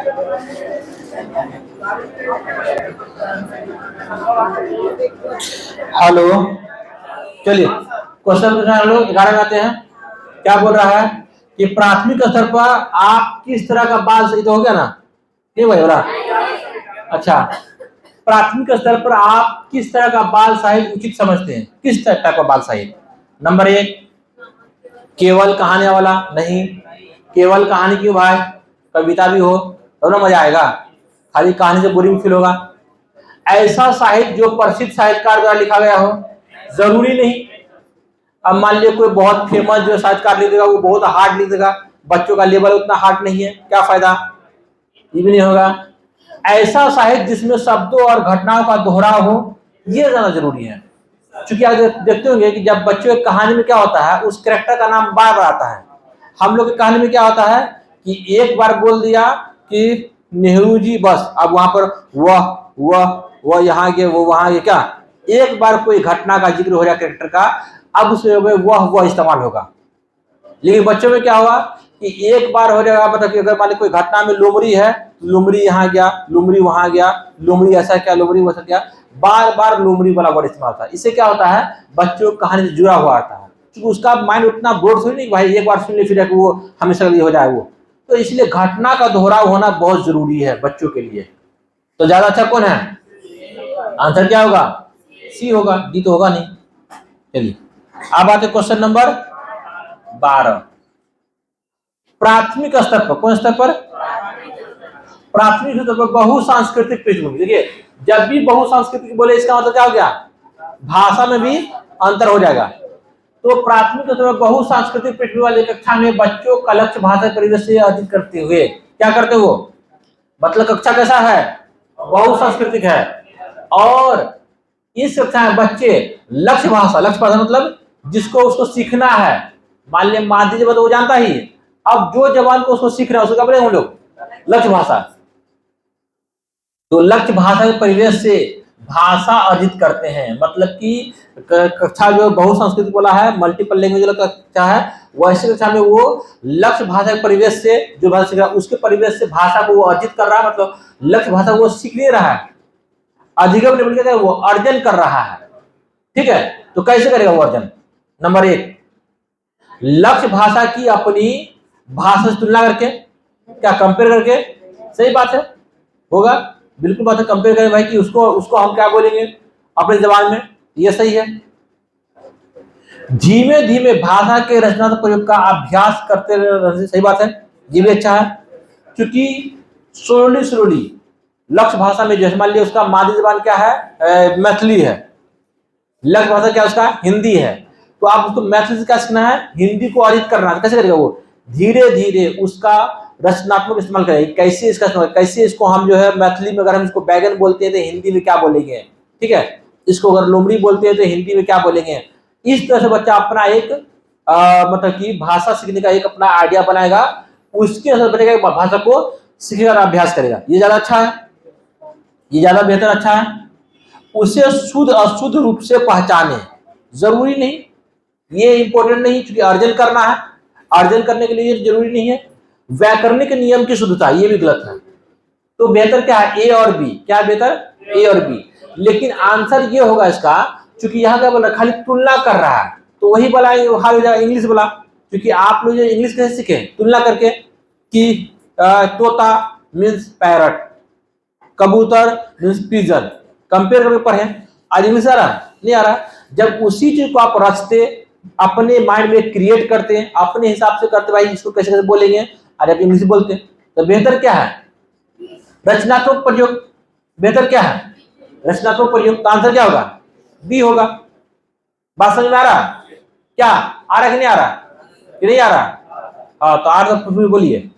Hello, चलिए question हम लोग 11 में आते हैं। क्या बोल रहा है कि प्राथमिक स्तर पर आप किस तरह का बाल सही, तो हो गया ना, नहीं भाई हो रहा। अच्छा, प्राथमिक स्तर पर आप किस तरह का बाल साहित्य उचित समझते हैं? किस तरह का बाल साहित्य? नंबर 1, केवल कहानी वाला नहीं। केवल कहानी क्यों भाई? कविता भी हो तो ना मजा आएगा, खाली कहानी से बोरिंग फील होगा। ऐसा साहित्य जो प्रसिद्ध साहित्यकार द्वारा लिखा गया हो, जरूरी नहीं। अब मान लिया कोई बहुत फेमस जो साहित्यकार लिख देगा वो बहुत हार्ड लिख देगा, बच्चों का लेवल उतना हार्ड नहीं है, क्या फायदा, ये भी नहीं होगा। ऐसा साहित्य जिसमें शब्दों और घटनाओं का दोहराव हो, ये ज्यादा जरूरी है। क्योंकि आप देखते होंगे कि जब बच्चों की कहानी में क्या होता है, उस कैरेक्टर का नाम बार बार आता है। हम लोग की कहानी में क्या होता है कि एक बार बोल दिया कि नेहरू जी, बस अब वहां पर वह यहाँ गए, वो वहां गए, क्या एक बार कोई घटना का जिक्र हो जाए कैरेक्टर का, अब उसमें वह इस्तेमाल होगा। लेकिन बच्चों में क्या होगा कि एक बार हो जाएगा, मतलब कि अगर मान ली कोई घटना में लोमड़ी है, लोमड़ी यहाँ गया, लोमड़ी वहां गया, लोमड़ी ऐसा क्या, लोमड़ी वैसा क्या, बार बार लोमड़ी वाला वर्ड इस्तेमाल होता है। इससे क्या होता है, बच्चों को कहानी से जुड़ा हुआ आता है, क्योंकि उसका माइंड उतना ब्रॉड थोड़ी नहीं भाई एक बार सुन ले फिर वो हमेशा के लिए हो जाए वो। तो इसलिए घटना का दोहराव होना बहुत जरूरी है बच्चों के लिए। तो ज्यादा अच्छा कौन है? आंसर क्या होगा? सी होगा, डी तो होगा नहीं। चलिए अब आते क्वेश्चन नंबर 12। प्राथमिक स्तर पर, कौन स्तर पर? प्राथमिक स्तर पर बहुसांस्कृतिक पृष्ठभूमि। देखिए जब भी बहुसांस्कृतिक बोले इसका मतलब क्या हो गया, भाषा में भी अंतर हो जाएगा। तो प्राथमिक स्तर पर बहुसांस्कृतिक पृष्ठभूमि वाली कक्षा में बच्चों का लक्ष्य भाषा परिवेश से अधिक करते हुए क्या करते हो, मतलब कक्षा कैसा है, बहुसांस्कृतिक है। और इस कक्षा में बच्चे लक्ष्य भाषा मतलब जिसको उसको सीखना है, मान लिया माध्यम जब वो जानता ही, अब जो जवान को उसको सीख रहा है उसको क्या बोलेंगे हम लोग, लक्ष्य भाषा। तो लक्ष्य भाषा के परिवेश से भाषा अर्जित करते हैं, मतलब कि कक्षा जो बहुसांस्कृतिक बोला है, मल्टीपल लैंग्वेज वाला कक्षा है, वैसे कक्षा में वो लक्ष्य भाषा के परिवेश से, जो भाषा सीख रहा है उसके परिवेश से भाषा को वो अर्जित कर रहा है, मतलब लक्ष्य भाषा को वो सीख नहीं रहा है, अधिगम लेवल का वो अर्जन कर रहा है। ठीक है, तो कैसे करेगा वो अर्जन? नंबर 1, लक्ष्य भाषा की अपनी भाषा से तुलना करके, क्या कंपेयर करके, सही बात है, होगा बिल्कुल बात है, कंपेयर करें भाई कि उसको हम क्या बोलेंगे अपने जबान में, ये सही है। धीमे धीमे भाषा के रचनात्मक प्रयोग का अभ्यास करते रहने, सही बात है, ये भी अच्छा है। क्योंकि स्लोली लक्ष्य भाषा में जैसे मान लिया उसका मादरी जबान क्या है, मैथिली है, लक्ष्य भाषा क्या उसका हिंदी है, तो आप उसको मैथिली से क्या सीखना है, हिंदी को अर्जित करना है। कैसे करेगा वो, धीरे धीरे उसका रचनात्मक इस्तेमाल करेगा, कैसे इसका इस्तेमाल, कैसे इसको हम जो है मैथिली में अगर हम इसको बैगन बोलते हैं तो हिंदी में क्या बोलेंगे, ठीक है, इसको अगर लोमड़ी बोलते हैं तो हिंदी में क्या बोलेंगे। इस तरह से बच्चा अपना एक मतलब कि भाषा सीखने का एक अपना आइडिया बनाएगा, उसके अनुसार बनेगा भाषा को सीखेगा और अभ्यास करेगा। ये ज्यादा अच्छा है, ये ज्यादा बेहतर अच्छा है। उसे शुद्ध अशुद्ध रूप से पहचाने, जरूरी नहीं, ये इंपॉर्टेंट नहीं, क्योंकि अर्जन करना है, अर्जन करने के लिए जरूरी नहीं है। व्याकरणिक नियम की शुद्धता, ये भी गलत है। तो बेहतर क्या है, ए और बी, क्या बेहतर, ए और बी। लेकिन आंसर ये होगा इसका, क्योंकि यहाँ क्या बोल रहा है, खाली तुलना कर रहा है, तो वही बोला इंग्लिश बोला, क्योंकि आप लोग इंग्लिश कैसे सीखे, तुलना करके, कि तोता मीन्स पैरट, कबूतर मीन्स पिजन, कंपेयर करके पढ़े। आज इंग्लिश आ रहा है, नहीं आ रहा। जब उसी चीज को आप रचते, अपने माइंड में क्रिएट करते, अपने हिसाब से करते, भाई इसको कैसे कैसे बोलेंगे, अरे आप इंग्लिश बोलते, तो बेहतर क्या है, रचनात्मक प्रयोग। बेहतर क्या है, रचनात्मक प्रयोग। तो आंसर क्या होगा, बी होगा। बात समझ में आ रहा, क्या आ रहा कि नहीं आ रहा, कि नहीं आ रहा? हाँ, तो आर बोलिए।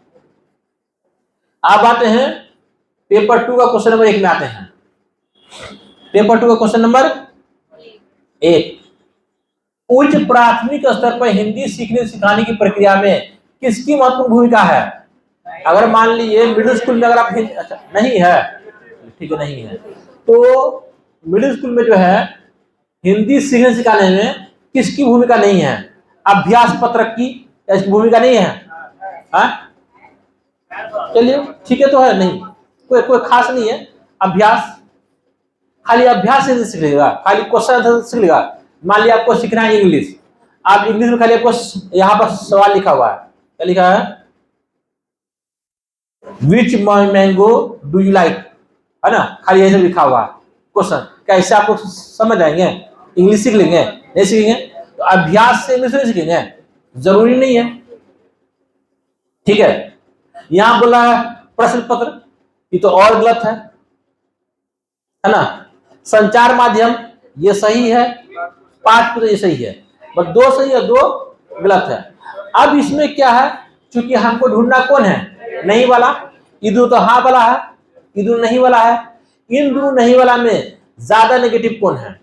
आप आते हैं पेपर 2 का क्वेश्चन नंबर 1 में आते हैं। पेपर 2 का क्वेश्चन नंबर 1, उच्च प्राथमिक स्तर पर हिंदी सीखने सिखाने की प्रक्रिया में किसकी महत्वपूर्ण भूमिका है? अगर मान लीजिए मिडिल स्कूल में अगर आप अच्छा नहीं है, ठीक है नहीं है, तो मिडिल स्कूल में जो है हिंदी सीखने सिखाने में किसकी भूमिका नहीं है? अभ्यास पत्रक की, इसकी भूमिका नहीं है, चलिए ठीक है, तो है नहीं, कोई कोई खास नहीं है। अभ्यास, खाली अभ्यास से सीख लेगा, खाली क्वेश्चन आंसर सीख लेगा। मान लिया आपको सीखना है इंग्लिश, आप इंग्लिश में खाली आपको यहाँ पर सवाल लिखा हुआ है, क्या लिखा है, विच मैंगो डू यू लाइक, है ना, खाली ऐसे लिखा हुआ है क्वेश्चन। क्या इससे आपको समझ आएंगे, इंग्लिश सीख लेंगे? नहीं सीखेंगे। तो अभ्यास से इंग्लिश नहीं सीखेंगे, जरूरी नहीं है, ठीक है। यहां बोला है प्रश्न पत्र, ये तो और गलत है ना। संचार माध्यम ये सही है, पाठ ये सही है, बस दो सही है दो गलत है। अब इसमें क्या है, चूंकि हमको ढूंढना कौन है, नहीं वाला। इधर तो हाँ वाला है, इधर नहीं वाला है। इन दोनों नहीं वाला में ज्यादा नेगेटिव कौन है,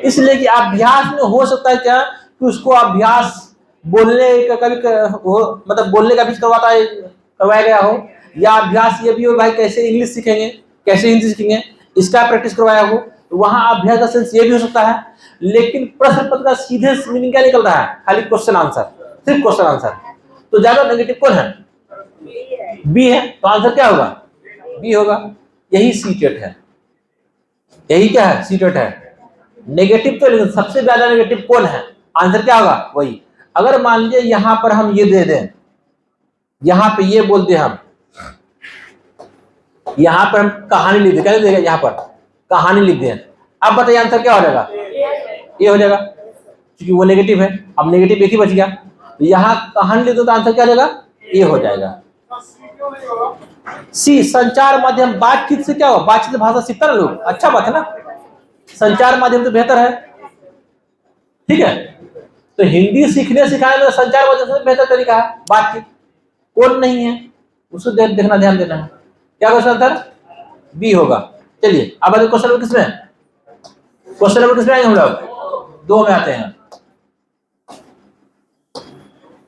इसलिए कि अभ्यास में हो सकता है क्या कि उसको अभ्यास बोलने का कभी मतलब बोलने का भी करवाया गया हो, या अभ्यास ये भी हो भाई कैसे इंग्लिश सीखेंगे, कैसे हिंदी सीखेंगे, इसका प्रैक्टिस करवाया हो, तो वहां अभ्यास का सेंस ये भी हो सकता है। लेकिन प्रश्न पत्र का सीधे मीनिंग क्या निकल रहा है, खाली क्वेश्चन आंसर, सिर्फ क्वेश्चन आंसर, तो ज्यादा नेगेटिव कौन है, बी है। तो आंसर क्या होगा, बी होगा। यही सीटेट है, यही क्या है, सीटेट है। नेगेटिव तो, लेकिन सबसे ज्यादा नेगेटिव कौन है, आंसर क्या होगा, वही। अगर मान लीजिए यहां पर हम ये दे दें, यहां पे ये बोल दे हम, यहां पर हम कहानी लिख दें, क्या लिख देगा, यहां पर कहानी लिख दें, अब बताइए आंसर क्या हो जाएगा, ये हो जाएगा, क्योंकि वो नेगेटिव है। अब नेगेटिव एक ही बच गया, तो यहां कहानी लिख दो तो आंसर क्या हो जाएगा, ये हो जाएगा। सी, संचार माध्यम, बातचीत से क्या हो, बातचीत भाषा सीखता ना लोग, अच्छा बात है ना, संचार माध्यम तो बेहतर है, ठीक है। तो हिंदी सीखने सिखाने में संचार माध्यम से बेहतर तरीका है बातचीत। कौन नहीं है उसको देखना, ध्यान देना है। क्या क्वेश्चन आंसर बी होगा। चलिए अब आगे क्वेश्चन नंबर किसमें, क्वेश्चन नंबर किसमें आएंगे हम लोग, 2 में आते हैं।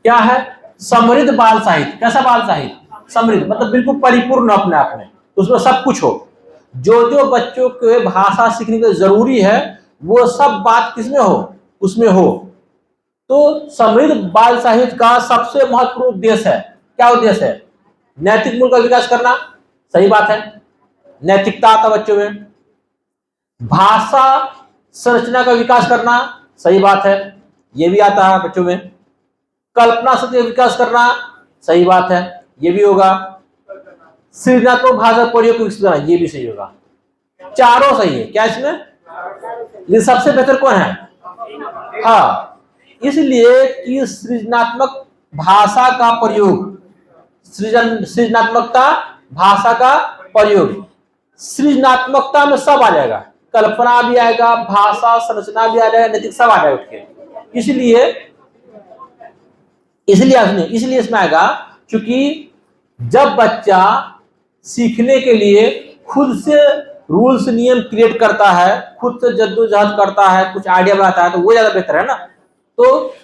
क्या है, समृद्ध बाल साहित्य। कैसा बाल साहित्य, समृद्ध मतलब बिल्कुल परिपूर्ण अपने आप में, उसमें सब कुछ हो, जो जो बच्चों के भाषा सीखने के जरूरी है वो सब बात किसमें हो, उसमें हो। तो समृद्ध बाल साहित्य का सबसे महत्वपूर्ण उद्देश्य है, क्या उद्देश्य है, नैतिक मूल्य का विकास करना, सही बात है, नैतिकता आता बच्चों में। भाषा संरचना का विकास करना, सही बात है, ये भी आता है बच्चों में। कल्पना शक्ति का विकास करना, सही बात है, ये भी होगा। सृजनात्मक भाषा प्रयोग को विकसित करना, ये भी सही होगा। चारों सही है क्या इसमें, ये सबसे बेहतर कौन है, हाँ, इसलिए कि सृजनात्मक भाषा का प्रयोग, सृजनात्मकता भाषा का प्रयोग, सृजनात्मकता में सब आ जाएगा, कल्पना भी आएगा, भाषा संरचना भी आ जाएगा, नैतिक सब आ जाएगा उसके। इसलिए इसमें आएगा, क्योंकि जब बच्चा सीखने के लिए खुद से रूल्स नियम क्रिएट करता है, खुद से जद्दोजहद करता है, कुछ आइडिया बनाता है, तो वो ज्यादा बेहतर है ना। तो